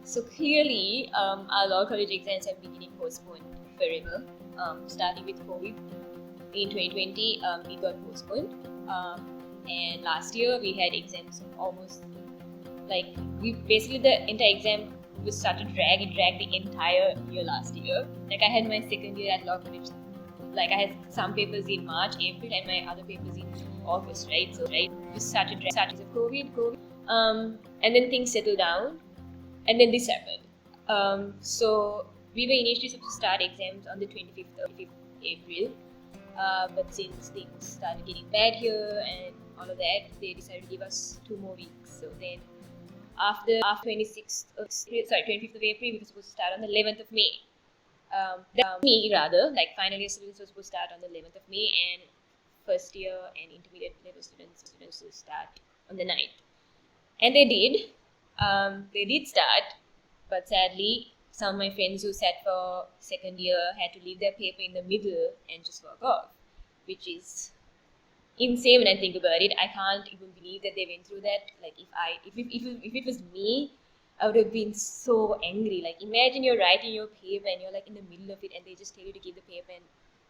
So clearly, our law college exams have been getting postponed forever. Starting with COVID in 2020, it got postponed. And last year we had exams almost like the entire exam was such a drag. It dragged the entire year last year. Like I had my second year at law college. Like I had some papers in March, April, and my other papers in August, right? So it was such a drag. Such as COVID. And then things settled down. And then this happened. So we were initially supposed to start exams on the 25th of April. But since things started getting bad here and all of that, they decided to give us 2 more weeks. So then after 25th of April, we were supposed to start on the 11th of May. Final year students were supposed to start on the 11th of May, and first year and intermediate level students will start on the 9th. And they did. They did start, but sadly, some of my friends who sat for second year had to leave their paper in the middle and just walk off, which is insane when I think about it. I can't even believe that they went through that. Like if it was me, I would have been so angry. Like imagine you're writing your paper and you're like in the middle of it and they just tell you to give the paper and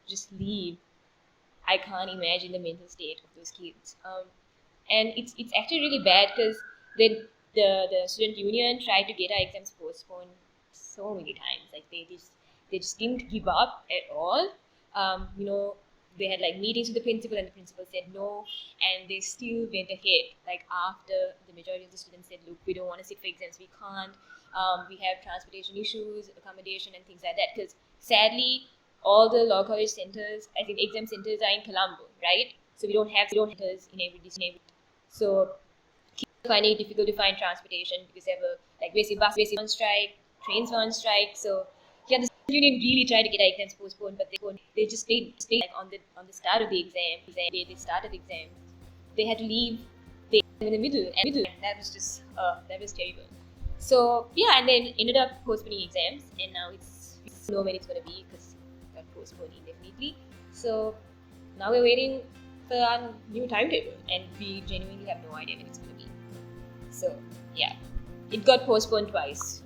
just leave. I can't imagine the mental state of those kids. And it's actually really bad because the student union tried to get our exams postponed so many times. Like they just didn't give up at all. They had like meetings with the principal and the principal said no, and they still went ahead. Like after the majority of the students said, look, we don't want to sit for exams, we can't. We have transportation issues, accommodation and things like that. Because sadly, all the law college centers, I think exam centers are in Colombo, right? So we don't have centers in every district. So finding it difficult to find transportation because they have basically buses on strike, trains were on strike. So yeah, the union really tried to get our exams postponed, but they just stayed like on the start of the exam. They started the exam, they had to leave in the middle, and that was just that was terrible. So yeah, and then ended up postponing exams, and now it's know when it's gonna be because it got postponed indefinitely. So now we're waiting for our new timetable, and we genuinely have no idea when it's gonna be. So yeah, it got postponed twice.